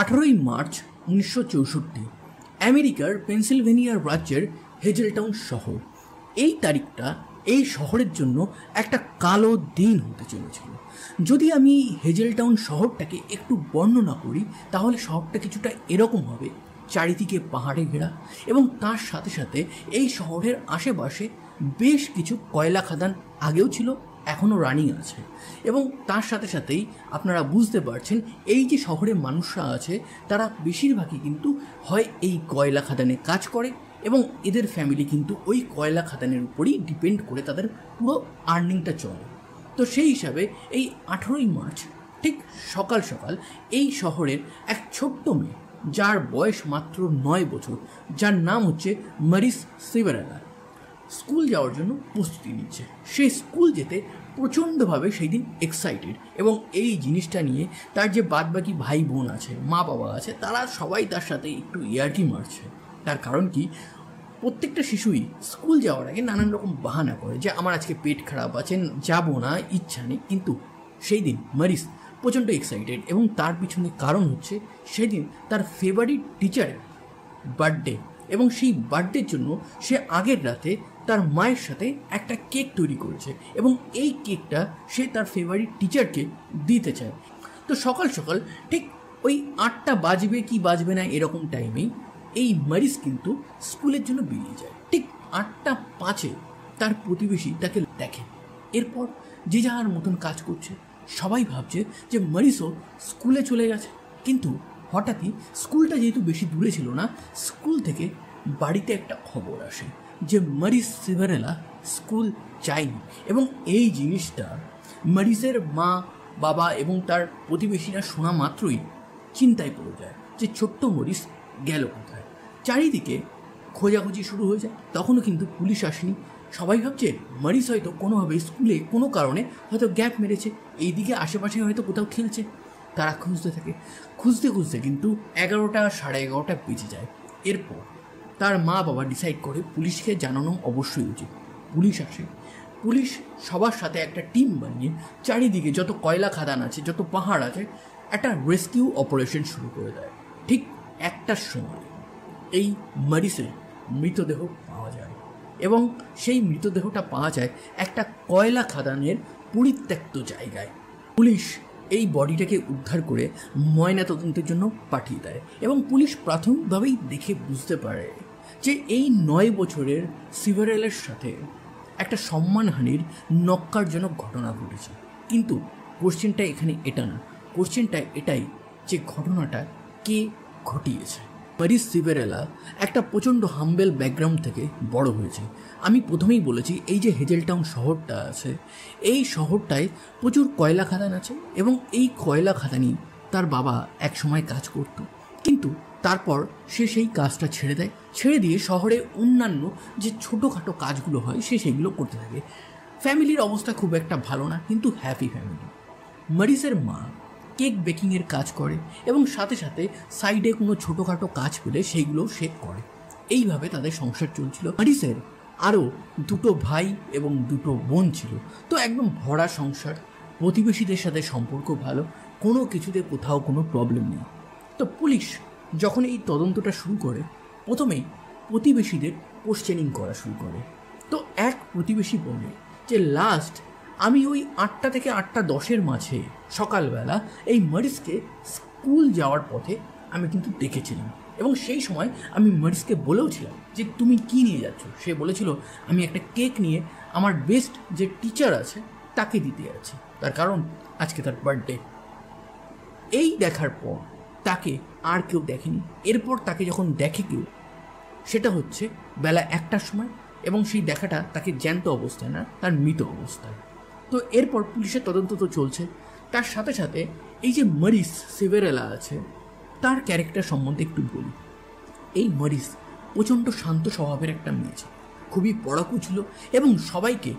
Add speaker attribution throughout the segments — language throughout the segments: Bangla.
Speaker 1: 18 মার্চ 1964 আমেরিকার পেনসিলভেনিয়া রাজ্যের হেজেলটাউন শহর। এই তারিখটা এই শহরের জন্য একটা কালো দিন হতে চলেছিল। যদি আমি হেজেলটাউন শহরটাকে একটু বর্ণনা করি তাহলে শহরটা কিছুটা এরকম হবে, চারিদিকে পাহাড়ে ঘেরা এবং তার সাথে সাথে এই শহরের আশেপাশে বেশ কিছু কয়লা খাদান আগেও ছিল, এখনও রানিং আছে। এবং তার সাথে সাথেই আপনারা বুঝতে পারছেন এই যে শহরে মানুষরা আছে তারা বেশিরভাগই কিন্তু হয় এই কয়লা খাদানে কাজ করে এবং এদের ফ্যামিলি কিন্তু ওই কয়লা খাদানের উপরেই ডিপেন্ড করে তাদের পুরো আর্নিংটা চলে। তো সেই হিসাবে এই 18 মার্চ ঠিক সকাল সকাল এই শহরের এক ছোট্ট মেয়ে, যার বয়স মাত্র 9 বছর, যার নাম হচ্ছে মারিস সিভেরেলা, স্কুল যাওয়ার জন্য প্রস্তুতি নিচ্ছে। সে স্কুল যেতে প্রচণ্ডভাবে সেই দিন এক্সাইটেড এবং এই জিনিসটা নিয়ে তার যে বাদবাকি ভাই বোন আছে, মা বাবা আছে, তারা সবাই তার সাথে একটু ইয়ার্কি মারছে। তার কারণ কি, প্রত্যেকটা শিশুই স্কুল যাওয়ার আগে নানান রকম বাহানা করে যে আমার আজকে পেট খারাপ আছে, যাবো না, ইচ্ছা নেই। কিন্তু সেই দিন মারিস প্রচণ্ড এক্সাইটেড এবং তার পিছনে কারণ হচ্ছে সেদিন তার ফেভারিট টিচারের বার্থডে এবং সেই বার্থডের জন্য সে আগের রাতে তার মায়ের সাথে একটা কেক তৈরি করেছে এবং এই কেকটা সে তার ফেভারিট টিচারকে দিতে চায়। তো সকাল সকাল ঠিক ওই 8টা বাজবে কি বাজবে না এরকম টাইমেই এই মারিস কিন্তু স্কুলের জন্য বেরিয়ে যায়। ঠিক 8টা 5-এ তার প্রতিবেশী তাকে দেখে। এরপর যে যার মতন কাজ করছে, সবাই ভাবছে যে মারিসও স্কুলে চলে গেছে। কিন্তু হঠাৎই স্কুলটা যেহেতু বেশি দূরে ছিল না, স্কুল থেকে বাড়িতে একটা খবর আসে যে মারিস সিভেরেলা স্কুল যায়নি। এবং এই জিনিসটা মারিসের মা বাবা এবং তার প্রতিবেশীরা শোনা মাত্রই চিন্তায় পড়ে যায় যে ছোট্ট মরিস গেল কোথায়। চারিদিকে খোঁজাখুঁজি শুরু হয়ে যায়। তখনও কিন্তু পুলিশ আসেনি। সবাই ভাবছে মারিস হয়তো কোনোভাবে স্কুলে কোনো কারণে হয়তো গ্যাপ মেরেছে, এইদিকে আশেপাশে হয়তো কোথাও খেলছে। তারা খুঁজতে থাকে, খুঁজতে খুঁজতে কিন্তু 11টা 11:30 বেজে যায়। এরপর তার মা বাবা ডিসাইড করে পুলিশকে জানানো অবশ্যই উচিত। পুলিশ আসে। পুলিশ সবার সাথে একটা টিম বানিয়ে চারিদিকে যত কয়লা খাদান আছে, যত পাহাড় আছে, একটা রেস্কিউ অপারেশন শুরু করে দেয়। ঠিক 1টার সময় এই মারিসের মৃতদেহ পাওয়া যায় এবং সেই মৃতদেহটা পাওয়া যায় একটা কয়লা খাদানের পরিত্যক্ত জায়গায়। পুলিশ এই বডিটাকে উদ্ধার করে ময়নাতদন্তের জন্য পাঠিয়ে দেয় এবং পুলিশ প্রাথমিকভাবেই দেখে বুঝতে পারে যে এই 9 বছরের সিভেরেলের সাথে একটা সম্মানহানির নক্কারজনক ঘটনা ঘটেছে। কিন্তু কোশ্চেনটা এখানে এটা না, কোশ্চেনটা এটাই যে ঘটনাটা কে ঘটিয়েছে। মারিস সিভেরেলা একটা প্রচণ্ড হাম্বেল ব্যাকগ্রাউন্ড থেকে বড় হয়েছে। আমি প্রথমেই বলেছি এই যে হেজেলটাউন শহরটা আছে, এই শহরটায় প্রচুর কয়লা খাদান আছে এবং এই কয়লা খাদানই তার বাবা একসময় কাজ করত। কিন্তু তারপর সে সেই কাজটা ছেড়ে দেয়, ছেড়ে দিয়ে শহরে অন্যান্য যে ছোটোখাটো কাজগুলো হয় সে সেগুলো করতে থাকে। ফ্যামিলির অবস্থা খুব একটা ভালো না, কিন্তু হ্যাপি ফ্যামিলি। মারিসের মা কেক বেকিংয়ের কাজ করে এবং সাথে সাথে সাইডে কোনো ছোটোখাটো কাজ পেলে সেইগুলো সে করে। এইভাবে তাদের সংসার চলছিল। মারিসের আরও 2টো ভাই এবং 2টো বোন ছিল। তো একদম ভরা সংসার, প্রতিবেশীদের সাথে সম্পর্ক ভালো, কোনো কিছুতে কোথাও কোনো প্রবলেম নেই। তো পুলিশ যখন এই তদন্তটা শুরু করে, প্রথমেই প্রতিবেশীদের কোশ্চেনিং করা শুরু করে। তো এক প্রতিবেশী বলে যে লাস্ট আমি ওই 8টা থেকে 8টা 10-এর মাঝে সকালবেলা এই মারিসকে স্কুল যাওয়ার পথে আমি কিন্তু দেখেছিলাম এবং সেই সময় আমি মারিসকে বলেওছিলাম যে তুমি কি নিয়ে যাচ্ছ। সে বলেছিল আমি একটা কেক নিয়ে আমার বেস্ট যে টিচার আছে তাকে দিতে যাচ্ছি, তার কারণ আজকে তার বার্থডে। এই দেখার পর তাকে আর কেউ দেখেনি। এরপর তাকে যখন দেখে কেউ, সেটা হচ্ছে বেলা 1টার সময় এবং সেই দেখাটা তাকে জ্যান্ত অবস্থায় না, তার মৃত অবস্থায়। তো এরপর পুলিশের তদন্ত তো চলছে। তার সাথে সাথে এই যে মারিস সিভেরেলা আছে তার ক্যারেক্টার সম্বন্ধে একটু বলি। এই মারিস প্রচণ্ড শান্ত স্বভাবের একটা মেয়ে ছিল, খুবই পড়াকু ছিল এবং সবাইকে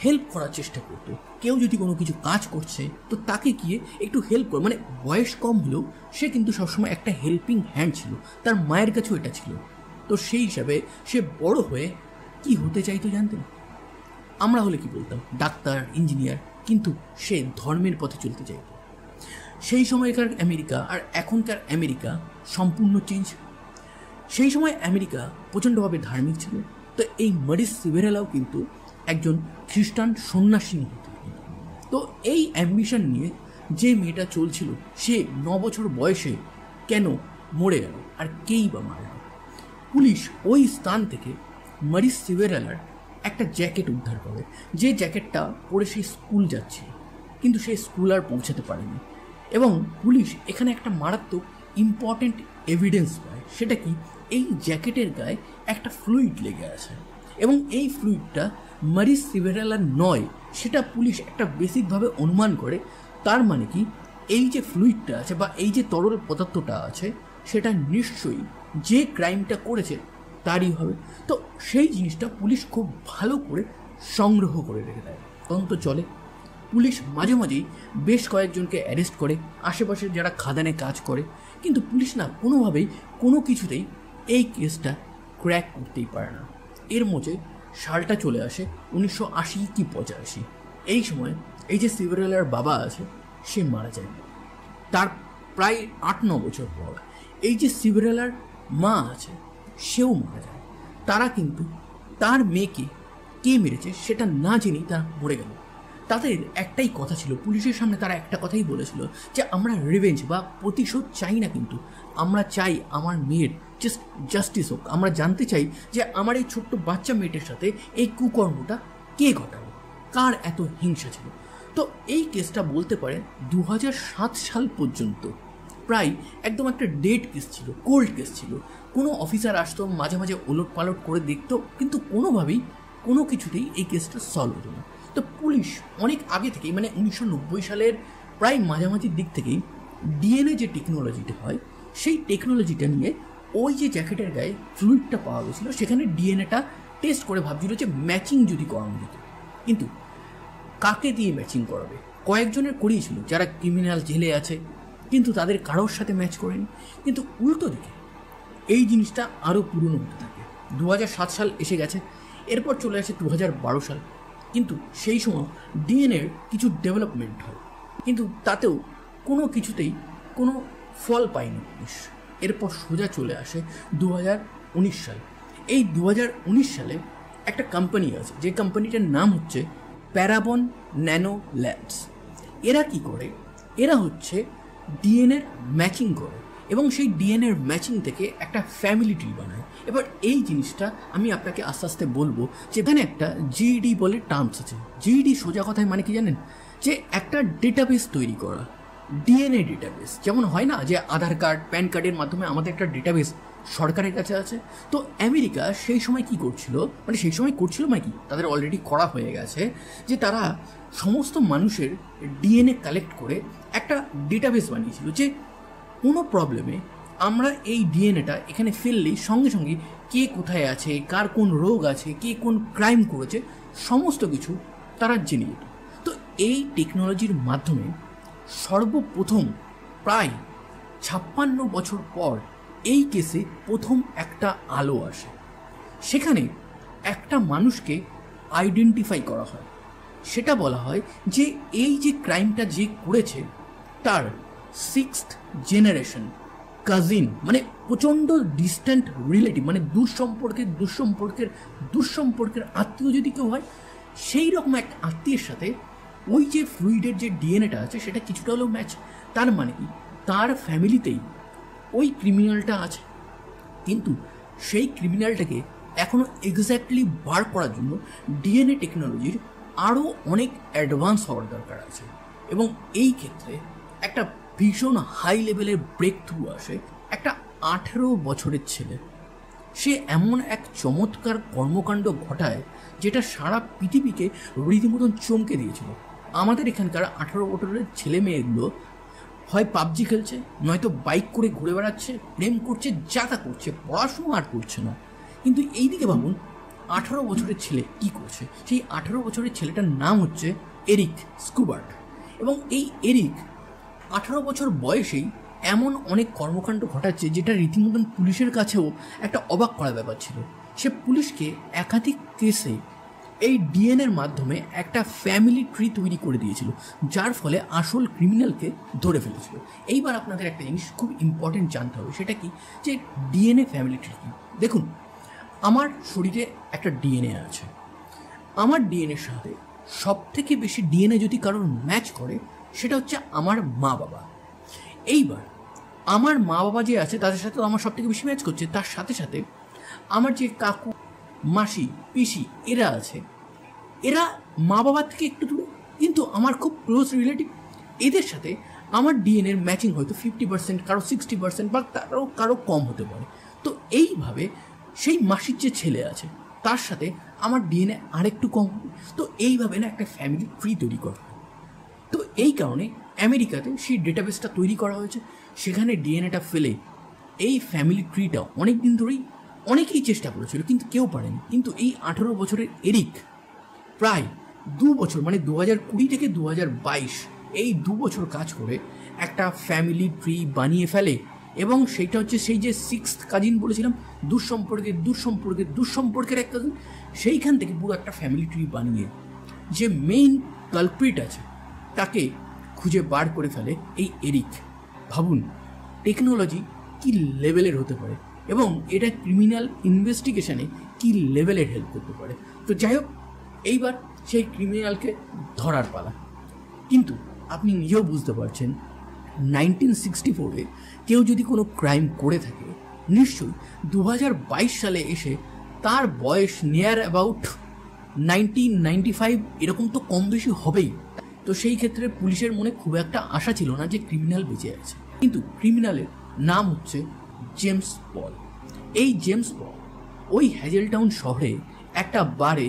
Speaker 1: হেল্প করার চেষ্টা করতো। কেউ যদি কোনো কিছু কাজ করছে তো তাকে গিয়ে একটু হেল্প করে, মানে বয়স কম হলেও সে কিন্তু সবসময় একটা হেল্পিং হ্যান্ড ছিল। তার মায়ের কাছেও এটা ছিল। তো সেই হিসাবে সে বড় হয়ে কি হতে চাইতো জানতেন? আমরা হলে কি বলতাম, ডাক্তার, ইঞ্জিনিয়ার, কিন্তু সে ধর্মের পথে চলতে চাইত। সেই সময়কার আমেরিকা আর এখনকার আমেরিকা সম্পূর্ণ চেঞ্জ। সেই সময় আমেরিকা প্রচণ্ডভাবে ধার্মিক ছিল, তো এই মরিস সিভেরেলাও কিন্তু একজন খ্রিস্টান সন্ন্যাসী হতো। তো এই অ্যাম্বিশন নিয়ে যে মেয়েটা চলছিল সে 9 বছর বয়সে কেন মরে গেল আর কেই বা মারল? পুলিশ ওই স্থান থেকে মরিস সিভেরেলার একটা জ্যাকেট উদ্ধার করে, যে জ্যাকেটটা পরে সে স্কুল যাচ্ছিল, কিন্তু সে স্কুল আর পৌঁছাতে পারেনি। এবং পুলিশ এখানে একটা মারাত্মক ইম্পর্টেন্ট এভিডেন্স পায়। সেটা কি, এই জ্যাকেটের গায়ে একটা ফ্লুইড লেগে আছে এবং এই ফ্লুইডটা মরিস সিভেরেলার নয়, সেটা পুলিশ একটা বেসিকভাবে অনুমান করে। তার মানে কি, এই যে ফ্লুইডটা আছে বা এই যে তরল পদার্থটা আছে সেটা নিশ্চয়ই যে ক্রাইমটা করেছে তারই হবে। তো সেই জিনিসটা পুলিশ খুব ভালো করে সংগ্রহ করে রেখে দেয়। তদন্ত চলে, পুলিশ মাঝে মাঝেই বেশ কয়েকজনকে অ্যারেস্ট করে, আশেপাশে যারা খাদানে কাজ করে, কিন্তু পুলিশ না কোনোভাবেই কোনো কিছুতেই এই কেসটা ক্র্যাক করতেই পারে না। এর মধ্যে সালটা চলে আসে 1980 কি 85। এই সময় এই যে সিভেরেলার বাবা আছে সে মারা যায়। তার প্রায় 8-9 বছর পর এই যে সিভেরেলার মা আছে সেও মারা যায়। তারা কিন্তু তার মেয়েকে কে মেরেছে সেটা না জেনেই তারা মরে গেল। তাদের একটাই কথা ছিল, পুলিশের সামনে তারা একটা কথাই বলেছিল যে আমরা রিভেঞ্জ বা প্রতিশোধ চাই না, কিন্তু আমরা চাই আমার মেয়ের জাস্টিস হোক। আমরা জানতে চাই যে আমার এই ছোট্ট বাচ্চা মেয়েটার সাথে এই কুকর্মটা কে ঘটালো, কার এত হিংসা ছিল। তো এই কেসটা বলতে পারে 2007 সাল পর্যন্ত প্রায় একদম একটা ডেড কেস ছিল, কোল্ড কেস ছিল। কোনো অফিসার আসতো, মাঝে মাঝে ওলট পালট করে দেখতো, কিন্তু কোনোভাবেই কোনো কিছুতেই এই কেসটা সলভ হতো না। তো পুলিশ অনেক আগে থেকেই, মানে 1990 সালের প্রায় মাঝামাঝির দিক থেকেই ডিএনএ যে টেকনোলজিটা হয় সেই টেকনোলজিটা নিয়ে ওই যে জ্যাকেটের গায়ে ফ্লুইডটা পাওয়া গেছিলো সেখানে ডিএনএটা টেস্ট করে ভাবছিল যে ম্যাচিং যদি করানো যেত। কিন্তু কাকে দিয়ে ম্যাচিং করাবে? কয়েকজনের করিয়েছিল যারা ক্রিমিনাল জেলে আছে, কিন্তু তাদের কারোর সাথে ম্যাচ করেনি। কিন্তু উল্টো দিকে এই জিনিসটা আরও পুরনো হতে থাকে। 2007 সাল এসে গেছে, এরপর চলে আসে 2012 সাল। কিন্তু সেই সময় ডিএনএর কিছু ডেভেলপমেন্ট হয়, কিন্তু তাতেও কোনো কিছুতেই কোনো ফল পায়নি পুলিশ। এরপর সোজা চলে আসে 2019 সাল। এই 2019 সালে একটা কোম্পানি আছে, যে কোম্পানিটার নাম হচ্ছে প্যারাবন ন্যানো ল্যাবস। এরা কি করে? এরা হচ্ছে ডিএনএর ম্যাচিং করে এবং সেই ডিএনএর ম্যাচিং থেকে একটা ফ্যামিলি ট্রি বানায়। এবার এই জিনিসটা আমি আপনাকে আস্তে আস্তে বলবো যে এখানে একটা জিইডি বলে টার্মস আছে। জিইডি সোজা কথায় মানে কি জানেন? যে একটা ডেটাবেস তৈরি করা, ডিএনএ ডেটাবেস। যেমন হয় না যে আধার কার্ড, প্যান কার্ডের মাধ্যমে আমাদের একটা ডেটাবেস সরকারের কাছে আছে। তো আমেরিকা সেই সময় কি করছিল, মানে সেই সময় করছিল মানে কি, তাদের অলরেডি করা হয়ে গেছে, যে তারা সমস্ত মানুষের ডিএনএ কালেক্ট করে একটা ডেটাবেস বানিয়েছিল, যে কোনো প্রবলেমে আমরা এই ডিএনএটা এখানে ফেললেই সঙ্গে সঙ্গে কে কোথায় আছে, কার কোন রোগ আছে, কে কোন ক্রাইম করেছে, সমস্ত কিছু তারা জেনে যেত। তো এই টেকনোলজির মাধ্যমে সর্বপ্রথম প্রায় 56 বছর পর এই কেসে প্রথম একটা আলো আসে। সেখানে একটা মানুষকে আইডেন্টিফাই করা হয়। সেটা বলা হয় যে এই যে ক্রাইমটা যে করেছে তার 6th জেনারেশন কাজিন, মানে প্রচণ্ড ডিস্ট্যান্ট রিলেটিভ, মানে দুঃসম্পর্কের আত্মীয় যদি কেউ হয়, সেই রকম এক আত্মীয়ের সাথে ওই যে ফ্লুইডের যে ডিএনএটা আছে সেটা কিছুটা হলেও ম্যাচ। তার মানে কি, তার ফ্যামিলিতেই ওই ক্রিমিনালটা আছে। কিন্তু সেই ক্রিমিনালটাকে এখনও এক্স্যাক্টলি বার করার জন্য ডিএনএ টেকনোলজির আরও অনেক অ্যাডভান্স হওয়ার দরকার আছে। এবং এই ক্ষেত্রে একটা ভীষণ হাই লেভেলের ব্রেক থ্রু আসে। একটা 18 বছরের ছেলে, সে এমন এক চমৎকার কর্মকাণ্ড ঘটায় যেটা সারা পৃথিবীকে রীতিমতন চমকে দিয়েছিল। আমাদের এখানকার 18 বছরের ছেলে মেয়েগুলো হয় পাবজি খেলছে, নয়তো বাইক করে ঘুরে বেড়াচ্ছে, প্রেম করছে, যাতা করছে, পড়াশুনো আর করছে না। কিন্তু এই দিকে ভাবুন 18 বছরের ছেলে কি করছে। সেই 18 বছরের ছেলেটার নাম হচ্ছে এরিক স্কুবার্ট। এবং এই এরিক 18 বছর বয়সেই এমন অনেক কর্মকাণ্ড ঘটাচ্ছে যেটা রীতিমতন পুলিশের কাছেও একটা অবাক করার ব্যাপার ছিল। সে পুলিশকে একাধিক কেসে এই ডিএনএর মাধ্যমে একটা ফ্যামিলি ট্রি তৈরি করে দিয়েছিল, যার ফলে আসল ক্রিমিনালকে ধরে ফেলেছিল। এইবার আপনাদের একটা জিনিস খুব ইম্পর্টেন্ট জানতে হবে, সেটা কি, যে ডিএনএ ফ্যামিলি ট্রি কি। দেখুন, আমার শরীরে একটা ডিএনএ আছে, আমার ডিএনএর সাথে সব থেকে বেশি ডিএনএ যদি কারোর ম্যাচ করে সেটা হচ্ছে আমার মা বাবা। এইবার আমার মা বাবা যে আছে তাদের সাথে আমার সব থেকে বেশি ম্যাচ করছে, তার সাথে সাথে আমার যে কাকু, মাসি, পিসি এরা আছে, এরা মা বাবার থেকে একটু দূরে কিন্তু আমার খুব ক্লোজ রিলেটিভ। এদের সাথে আমার ডিএনএর ম্যাচিং হয়তো 50%, কারো 60% বা কারো কম হতে পারে। তো এইভাবে সেই মাসির যে ছেলে আছে তার সাথে আমার ডিএনএ আরেকটু কম হবে। তো এইভাবে না একটা ফ্যামিলি ট্রি তৈরি করা হয়। তো এই কারণে আমেরিকাতে সেই ডেটাবেসটা তৈরি করা হয়েছে, সেখানে ডিএনএটা ফেলে এই ফ্যামিলি ট্রিটা অনেক দিন ধরেই অনেকেই চেষ্টা করেছিল কিন্তু কেউ পারেনি। কিন্তু এই 18 বছরের এরিক প্রায় 2 বছর, মানে 2020 থেকে 2022 এই 2 বছর কাজ করে একটা ফ্যামিলি ট্রি বানিয়ে ফেলে। এবং সেইটা হচ্ছে সেই যে 6th কাজিন বলেছিলাম, দুঃসম্পর্কের এক কাজিন, সেইখান থেকে পুরো একটা ফ্যামিলি ট্রি বানিয়ে যে মেইন কালপ্রিট আছে তাকে খুঁজে বার করে ফেলে এই এরিক। ভাবুন টেকনোলজি কি লেভেলের হতে পারে এবং এটা ক্রিমিনাল ইনভেস্টিগেশনে কি লেভেলের হেল্প করতে পারে। তো যাই হোক, এইবার সেই ক্রিমিনালকে ধরার পালা। কিন্তু আপনি নিজেও বুঝতে পারছেন 1964-এ কেউ যদি কোনো ক্রাইম করে থাকে, নিশ্চয়ই 2022 সালে এসে তার বয়স নিয়ার অ্যাবাউট 1995 এরকম তো কম বেশি হবেই। তো সেই ক্ষেত্রে পুলিশের মনে খুব একটা আশা ছিল না যে ক্রিমিনাল বেঁচে আছে। কিন্তু ক্রিমিনালের নাম হচ্ছে জেমস পল। এই জেমস পল ওই হ্যাজেলটাউন শহরে একটা বারে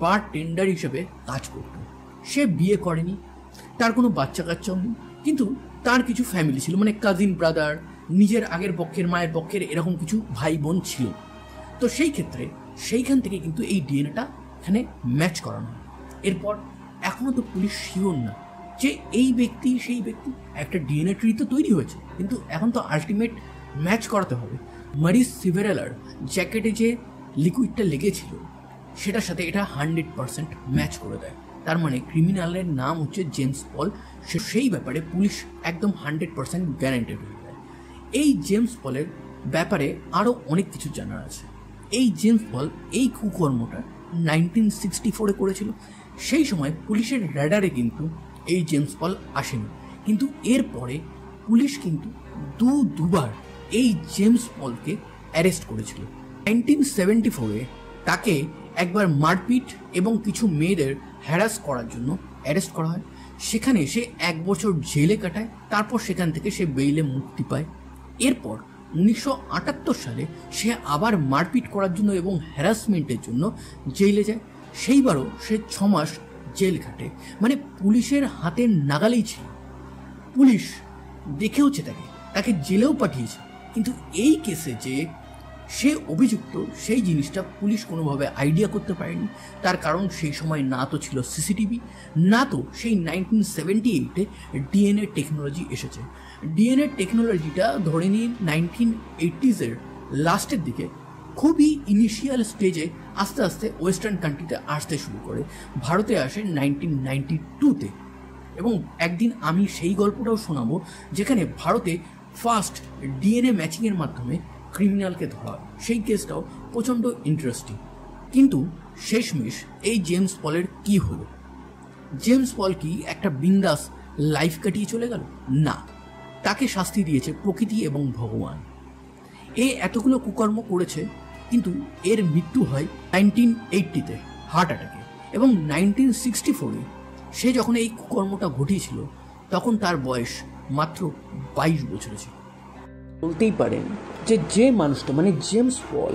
Speaker 1: বার টেন্ডার হিসেবে কাজ করত। সে বিয়ে করেনি, তার কোনো বাচ্চা কাচ্চাও নেই, কিন্তু তার কিছু ফ্যামিলি ছিল, মানে কাজিন ব্রাদার, নিজের আগের পক্ষের মায়ের পক্ষের এরকম কিছু ভাই বোন ছিল। তো সেই ক্ষেত্রে সেইখান থেকে কিন্তু এই ডিএনএটা এখানে ম্যাচ করানো হয়। এরপর এখনও তো পুলিশ শিওর না যে এই ব্যক্তি সেই ব্যক্তি। একটা ডিএনএ ট্রি তো তৈরি হয়েছে, কিন্তু এখন তো আলটিমেট ম্যাচ করাতে হবে। মারিস সিভেরেলার জ্যাকেটে যে লিকুইডটা লেগেছিল সেটার সাথে এটা 100% ম্যাচ করে দেয়। তার মানে ক্রিমিনালের নাম হচ্ছে জেমস পল। সেই ব্যাপারে পুলিশ একদম 100% গ্যারান্টেড হয়ে যায়। এই জেমস পলের ব্যাপারে আরও অনেক কিছু জানার আছে। এই জেমস পল এই কুকর্মটা 1964-এ করেছিল। সেই সময় পুলিশের র্যাডারে কিন্তু এই জেমস পল আসেনি, কিন্তু এরপরে পুলিশ কিন্তু দুবার এই জেমস পলকে অ্যারেস্ট করেছিল। 1974-এ তাকে একবার মারপিট এবং কিছু মেয়েদের হ্যারাস করার জন্য অ্যারেস্ট করা হয়। সেখানে সে 1 বছর জেলে কাটায়, তারপর সেখান থেকে সে বেইলে মুক্তি পায়। এরপর 1978 সালে সে আবার মারপিট করার জন্য এবং হ্যারাসমেন্টের জন্য জেলে যায়। সেইবারও সে 6 মাস জেল কাটে। মানে পুলিশের হাতের নাগালেই ছিল, পুলিশ দেখেওছে, তাকে জেলেও পাঠিয়েছে। কিন্তু এই কেসে যে সে অভিযুক্ত সেই জিনিসটা পুলিশ কোনোভাবে আইডিয়া করতে পারেনি। তার কারণ সেই সময় না তো ছিল সিসিটিভি, না তো সেই 1978-এ ডিএনএ টেকনোলজি এসেছে। ডিএনএ টেকনোলজিটা ধরে নিন 1980s-এর লাস্টের দিকে খুবই ইনিশিয়াল স্টেজে আস্তে আস্তে ওয়েস্টার্ন কান্ট্রিতে আসতে শুরু করে। ভারতে আসে 1992-তে। এবং একদিন আমি সেই গল্পটাও শোনাবো যেখানে ভারতে ফার্স্ট ডিএনএ ম্যাচিংয়ের মাধ্যমে ক্রিমিনালকে ধরা হয়। সেই কেসটাও প্রচণ্ড ইন্টারেস্টিং। কিন্তু শেষমেশ এই জেমস পলের কি হলো? জেমস পল কি একটা বিন্দাস লাইফ কাটিয়ে চলে গেল? না, তাকে শাস্তি দিয়েছে প্রকৃতি এবং ভগবান। এ এতগুলো কুকর্ম করেছে, কিন্তু এর মৃত্যু হয় 1980-তে হার্ট অ্যাটাকে। এবং 1964-এ সে যখন এই কুকর্মটা ঘটিয়েছিল তখন তার বয়স মাত্র 22 বছর ছিল। বলতেই পারেন যে মানুষটা, মানে জেমস পল,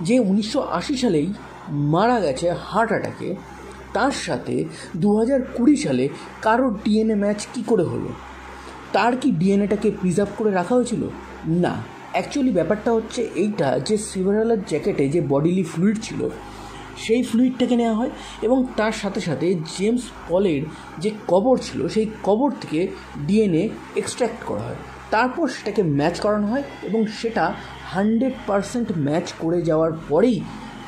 Speaker 1: যে 1980 সালেই মারা গেছে হার্ট অ্যাটাকে, তার সাথে 2020 সালে কারোর ডিএনএ ম্যাচ কি করে হলো? তার কি ডিএনএটাকে প্রিজার্ভ করে রাখা হয়েছিল? না, অ্যাকচুয়ালি ব্যাপারটা হচ্ছে এইটা যে সিভারেলার জ্যাকেটে যে বডিলি ফ্লুইড ছিল সেই ফ্লুইডটাকে নেওয়া হয় এবং তার সাথে সাথে জেমস পলের যে কবর ছিল সেই কবর থেকে ডিএনএ এক্সট্র্যাক্ট করা হয়। তারপর সেটাকে ম্যাচ করানো হয় এবং সেটা 100% ম্যাচ করে যাওয়ার পরেই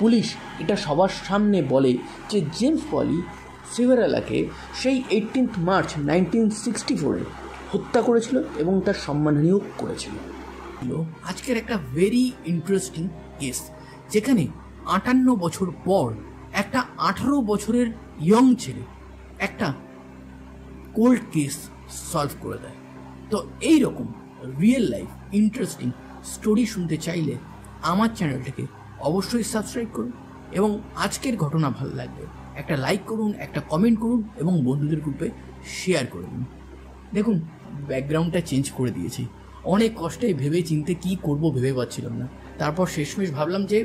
Speaker 1: পুলিশ এটা সবার সামনে বলে যে জেমস পলি সিভেরালাকে সেই 18 মার্চ 1964 হত্যা করেছিল এবং তার সম্মানহানিও করেছিল। আজকের একটা ভেরি ইন্টারেস্টিং কেস, যেখানে 58 বছর পর একটা 18 বছরের ইয়ং ছেলে একটা কোল্ড কেস সলভ করে দেয়। তো এই রকম রিয়েল লাইফ ইন্টারেস্টিং স্টোরি শুনতে চাইলে আমার চ্যানেলটাকে অবশ্যই সাবস্ক্রাইব করুন, এবং আজকের ঘটনা ভালো লাগবে একটা লাইক করুন, একটা কমেন্ট করুন এবং বন্ধুদের গ্রুপে শেয়ার করে দিন। দেখুন, ব্যাকগ্রাউন্ডটা চেঞ্জ করে দিয়েছি, অনেক কষ্টে ভেবে চিনতে কী করব ভেবে পাচ্ছিলাম না। তারপর শেষমেশ ভাবলাম যে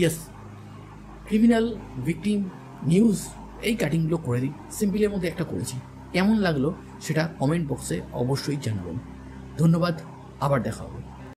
Speaker 1: ইয়েস, ক্রিমিনাল ভিকটিম নিউজ এই কাটিংগুলো করে দিই, সিম্পলের মধ্যে একটা করেছি। কেমন লাগলো সেটা কমেন্ট বক্সে অবশ্যই জানাবেন। ধন্যবাদ, আবার দেখা হবে।